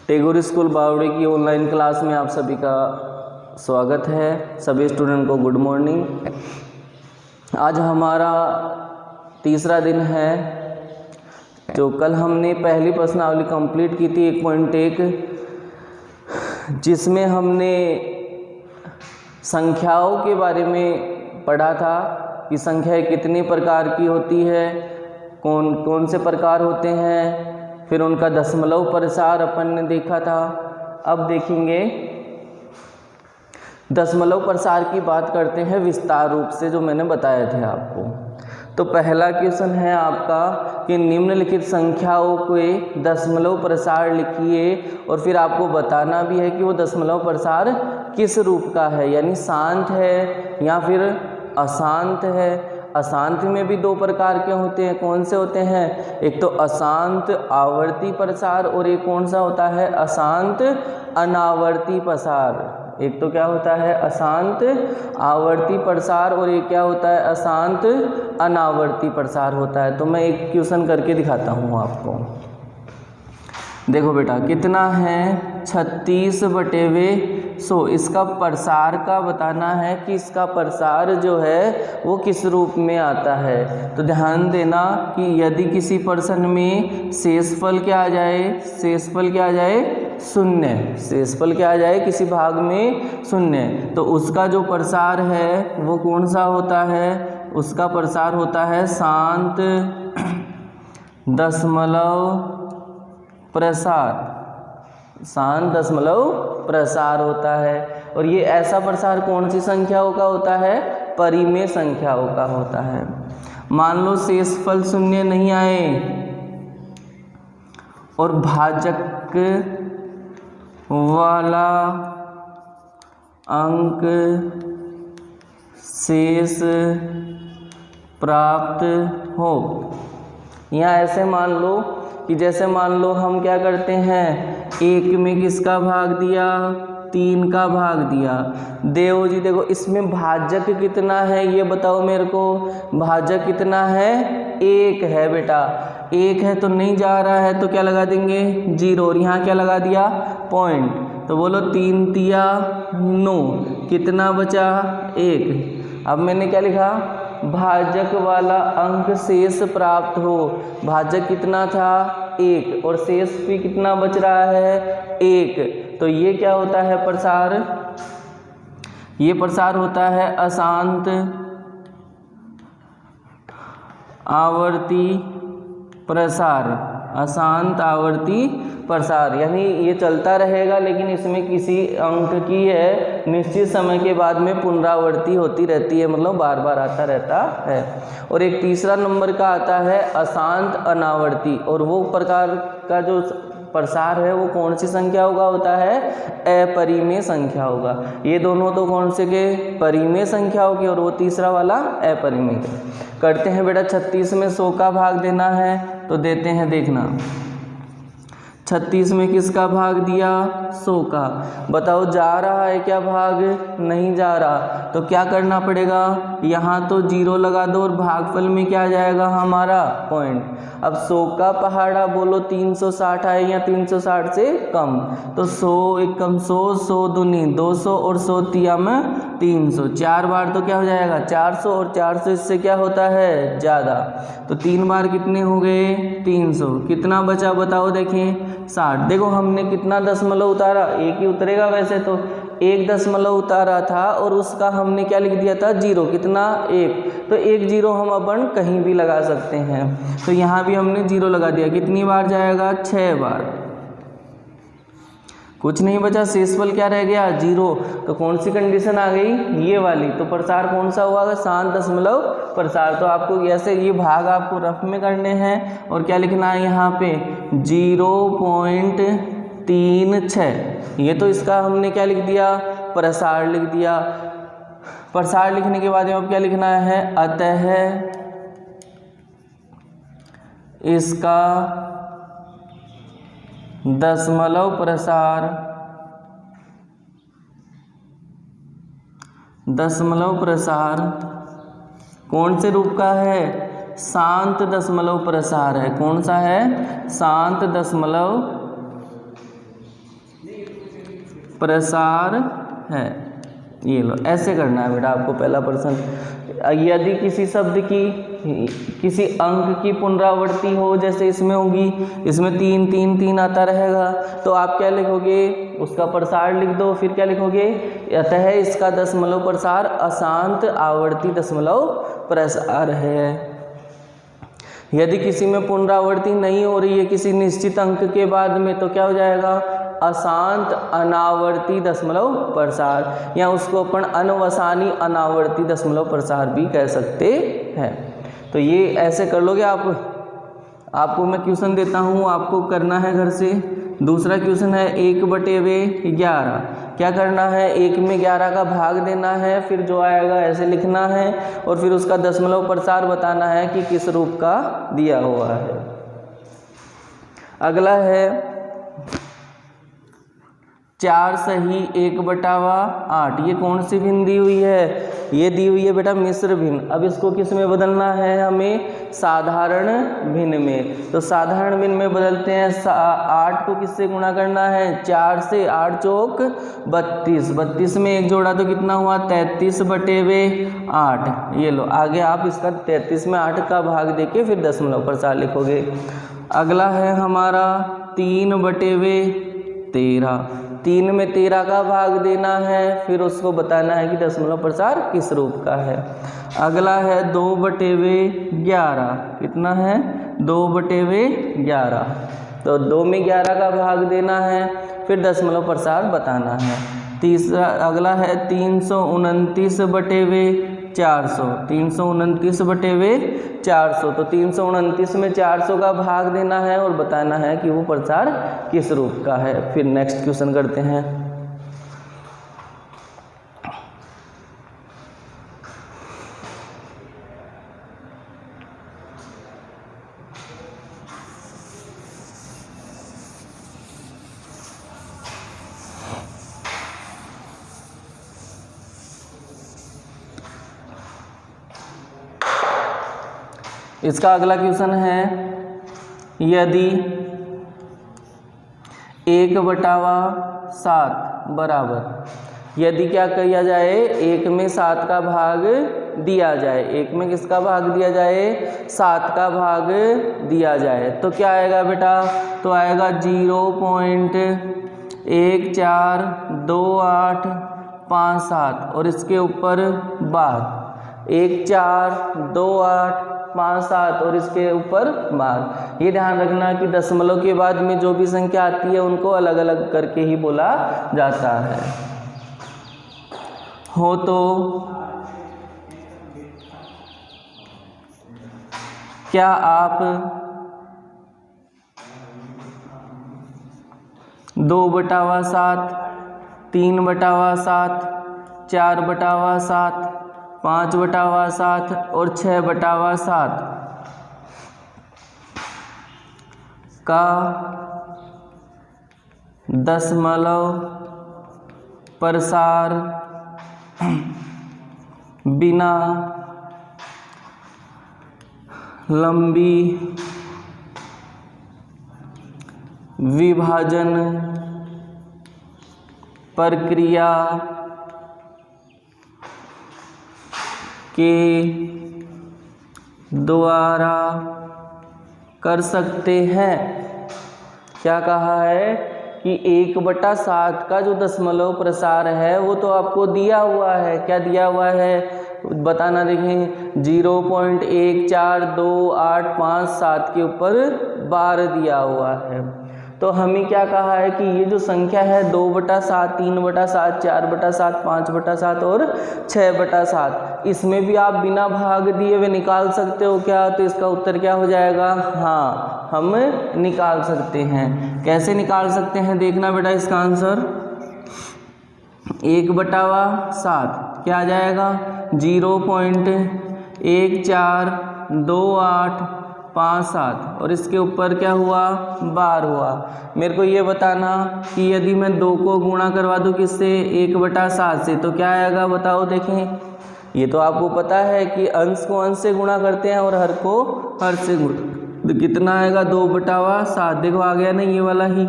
Tagore school बावड़ी की online class में आप सभी का स्वागत है। सभी स्टूडेंट को गुड मॉर्निंग। आज हमारा तीसरा दिन है। जो कल हमने पहली प्रश्नावली कंप्लीट की थी 1.1, जिसमें हमने संख्याओं के बारे में पढ़ा था कि संख्याएं कितने प्रकार की होती है, कौन कौन से प्रकार होते हैं, फिर उनका दशमलव प्रसार अपन ने देखा था। अब देखेंगे दशमलव प्रसार की बात करते हैं विस्तार रूप से, जो मैंने बताया था आपको। तो पहला क्वेश्चन है आपका कि निम्नलिखित संख्याओं के दशमलव प्रसार लिखिए, और फिर आपको बताना भी है कि वो दशमलव प्रसार किस रूप का है, यानी शांत है या फिर अशांत है। अशांत में भी दो प्रकार के होते हैं। कौन से होते हैं? एक तो अशांत आवर्ती प्रसार और एक कौन सा होता है? अशांत अनावर्ती प्रसार। एक तो क्या होता है? अशांत आवर्ती प्रसार, और एक क्या होता है? अशांत अनावर्ती प्रसार होता है। तो मैं एक क्वेश्चन करके दिखाता हूँ आपको। देखो बेटा, कितना है 36/100। इसका प्रसार का बताना है कि इसका प्रसार जो है वो किस रूप में आता है। तो ध्यान देना कि यदि किसी प्रश्न में शेषफल क्या आ जाए, शेषफल क्या आ जाए? 0। शेषफल क्या आ जाए किसी भाग में? 0। तो उसका जो प्रसार है वो कौन सा होता है? उसका प्रसार होता है शांत दशमलव प्रसार। शांत दशमलव प्रसार होता है। और ये ऐसा प्रसार कौन सी संख्याओं का होता है? परिमेय संख्याओं का होता है। मान लो शेषफल 0 नहीं आए और भाजक वाला अंक शेष प्राप्त हो, या ऐसे मान लो कि जैसे मान लो हम क्या करते हैं, 1 में किसका भाग दिया? 3 का भाग दिया। देव जी देखो, इसमें भाजक कितना है ये बताओ मेरे को। भाजक कितना है? 1 है बेटा। 1 है तो नहीं जा रहा है, तो क्या लगा देंगे? 0। और यहाँ क्या लगा दिया? पॉइंट। तो बोलो 3 तिया 9, कितना बचा? 1। अब मैंने क्या लिखा? भाजक वाला अंक शेष प्राप्त हो। भाजक कितना था? 1, और शेष भी कितना बच रहा है? 1। तो ये क्या होता है प्रसार? ये प्रसार होता है अशांत आवर्ती प्रसार। अशांत आवर्ती प्रसार, यानी ये चलता रहेगा, लेकिन इसमें किसी अंक की है निश्चित समय के बाद में पुनरावृत्ति होती रहती है, मतलब बार बार आता रहता है। और एक तीसरा नंबर का आता है अशांत अनावर्ती, और वो प्रकार का जो प्रसार है वो कौन सी संख्या होगा? होता है अपरिमेय संख्या होगा। ये दोनों तो कौन से के? परिमेय संख्याओं के, और वो तीसरा वाला अपरिमेय। करते हैं बेटा। 36 में 100 का भाग देना है, तो देते हैं। देखना 36 में किसका भाग दिया? 100 का। बताओ जा रहा है क्या भाग? नहीं जा रहा। तो क्या करना पड़ेगा? यहाँ तो 0 लगा दो, और भागफल में क्या आ जाएगा हमारा? पॉइंट। अब 100 का पहाड़ा बोलो 360 है या 360 से कम। तो 100 एक कम 100, 100 दूनी 200, और 100 तिया में 300। 4 बार तो क्या हो जाएगा? 400, और 400 इससे क्या होता है? ज़्यादा। तो 3 बार कितने हो गए? 300। कितना बचा बताओ देखें? 60। देखो हमने कितना दशमलव उतारा? 1 ही उतरेगा वैसे तो। 1 दशमलव उतारा था, और उसका हमने क्या लिख दिया था? 0। कितना? 1। तो 1 0 हम अपन कहीं भी लगा सकते हैं। तो यहाँ भी हमने 0 लगा दिया। कितनी बार जाएगा? 6 बार। कुछ नहीं बचा, शेषफल क्या रह गया? 0। तो कौन सी कंडीशन आ गई? ये वाली। तो प्रसार कौन सा हुआ? शांत दशमलव प्रसार। तो आपको ऐसे ये भाग आपको रफ में करने हैं, और क्या लिखना है यहाँ पे? 0.36। ये तो इसका हमने क्या लिख दिया? प्रसार लिख दिया। प्रसार लिखने के बाद अब क्या लिखना है? अतः इसका दशमलव प्रसार, दशमलव प्रसार कौन से रूप का है? शांत दशमलव प्रसार है। कौन सा है? शांत दशमलव प्रसार है। ये लो, ऐसे करना है बेटा आपको पहला प्रश्न। यदि किसी शब्द की किसी अंक की पुनरावृत्ति हो, जैसे इसमें होगी, इसमें 3 3 3 आता रहेगा, तो आप क्या लिखोगे, उसका प्रसार लिख दो। फिर क्या लिखोगे, अतः इसका दशमलव प्रसार अशांत आवर्ती दशमलव प्रसार है। यदि किसी में पुनरावृत्ति नहीं हो रही है किसी निश्चित अंक के बाद में, तो क्या हो जाएगा, अशांत अनावर्ती दशमलव प्रसार, या उसको अपन अनवसानी अनावर्ती दशमलव प्रसार भी कह सकते हैं। तो ये ऐसे कर लोगे आप। आपको मैं क्वेश्चन देता हूँ, आपको करना है घर से। दूसरा क्वेश्चन है 1/11। क्या करना है, 1 में 11 का भाग देना है, फिर जो आएगा ऐसे लिखना है, और फिर उसका दशमलव प्रसार बताना है कि किस रूप का दिया हुआ है। अगला है 4 सही 1/8। ये कौन सी भिन्न दी हुई है, ये दी हुई है बेटा मिश्र भिन्न। अब इसको किस में बदलना है, हमें साधारण भिन्न में। तो साधारण भिन्न में बदलते हैं। 8 को किससे गुणा करना है, 4 से। 8 चौक 32, 32 में 1 जोड़ा तो कितना हुआ, 33/8। ये लो, आगे आप इसका 33 में 8 का भाग देके फिर दशमलव प्रसार लिखोगे। अगला है हमारा 3/13। 3 में 13 का भाग देना है, फिर उसको बताना है कि दशमलव प्रसार किस रूप का है। अगला है 2/11। कितना है, 2/11। तो 2 में 11 का भाग देना है, फिर दशमलव प्रसार बताना है। तीसरा अगला है 329/400। 329/400। तो 329 में 400 का भाग देना है और बताना है कि वो प्रसार किस रूप का है। फिर नेक्स्ट क्वेश्चन करते हैं। इसका अगला क्वेश्चन है, यदि 1/7 बराबर, यदि क्या किया जाए, 1 में 7 का भाग दिया जाए, 1 में किसका भाग दिया जाए, 7 का भाग दिया जाए, तो क्या आएगा बेटा, तो आएगा 0.142857 और इसके ऊपर 12। 142857 और इसके ऊपर 12। ये ध्यान रखना कि दशमलव के बाद में जो भी संख्या आती है उनको अलग अलग करके ही बोला जाता है। हो तो क्या आप 2/7, 3/7, 4/7, 5/7 और 6/7 का दशमलव प्रसार बिना लंबी विभाजन प्रक्रिया के द्वारा कर सकते हैं। क्या कहा है कि 1/7 का जो दशमलव प्रसार है वो तो आपको दिया हुआ है। क्या दिया हुआ है बताना, देखें 0.142857 के ऊपर 12 दिया हुआ है। तो हमें क्या कहा है कि ये जो संख्या है 2/7, 3/7, 4/7, 5/7 और 6/7, इसमें भी आप बिना भाग दिए हुए निकाल सकते हो क्या? तो इसका उत्तर क्या हो जाएगा? हाँ, हम निकाल सकते हैं। कैसे निकाल सकते हैं देखना बेटा इसका आंसर। 1/7 क्या आ जाएगा? 0.142857 और इसके ऊपर क्या हुआ? 12 हुआ। मेरे को ये बताना कि यदि मैं 2 को गुणा करवा दूँ किससे? 1/7 से, तो क्या आएगा बताओ। देखें, ये तो आपको पता है कि अंश को अंश से गुणा करते हैं और हर को हर से गुणा। तो कितना आएगा? 2/7। देखो आ गया ना ये वाला ही।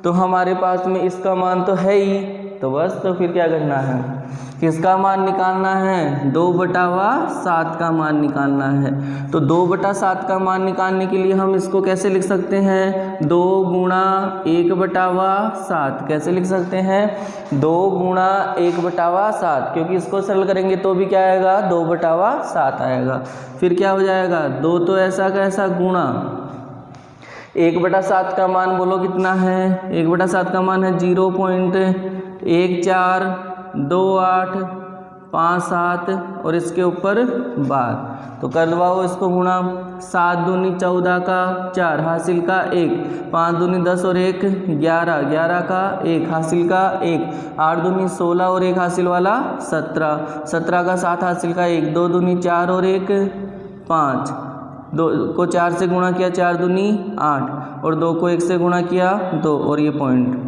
तो हमारे पास में इसका मान तो है ही, तो बस तो फिर क्या करना है, किसका मान निकालना है, 2/7 का मान निकालना है। तो 2/7 का मान निकालने के लिए हम इसको कैसे लिख सकते हैं, 2 × 1/7। कैसे लिख सकते हैं, 2 × 1/7, क्योंकि इसको सरल करेंगे तो भी क्या आएगा, 2/7 आएगा। फिर क्या हो जाएगा, 2 तो ऐसा का ऐसा गुणा 1/7 का मान बोलो कितना है, 1/7 का मान है 0.142857 और इसके ऊपर 12। तो कर दबाओ इसको गुणा, 7 दूनी 14 का 4 हासिल का 1, 5 दूनी 10 और 1 11, 11 का 1 हासिल का 1, 8 दूनी 16 और 1 हासिल वाला 17, 17 का 7 हासिल का 1, 2 दूनी 4 और 1 5, 2 को 4 से गुणा किया 4 दूनी 8 और 2 को 1 से गुणा किया 2 और ये पॉइंट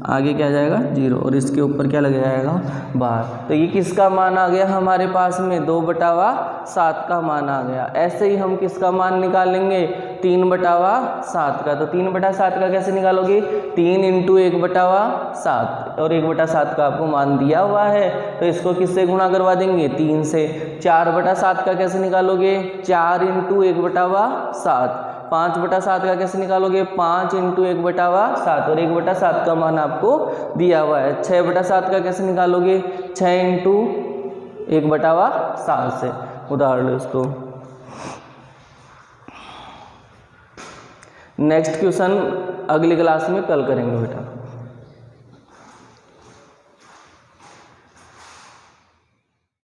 आगे क्या जाएगा 0 और इसके ऊपर क्या लग जाएगा 12। तो ये किसका मान आ गया हमारे पास में, 2/7 का मान आ गया। ऐसे ही हम किसका मान निकालेंगे, 3/7 का। तो 3/7 का कैसे निकालोगे, 3 × 1/7 और 1/7 का आपको मान दिया हुआ है, तो इसको किससे गुणा करवा देंगे, 3 से। 4/7 का कैसे निकालोगे, 4 × 1/7। 5/7 का कैसे निकालोगे, 5 × 1/7 और 1/7 का मान आपको दिया हुआ है। 6/7 का कैसे निकालोगे, 6 × 1/7 से। उदाहरण लो इसको। नेक्स्ट क्वेश्चन अगली क्लास में कल करेंगे बेटा।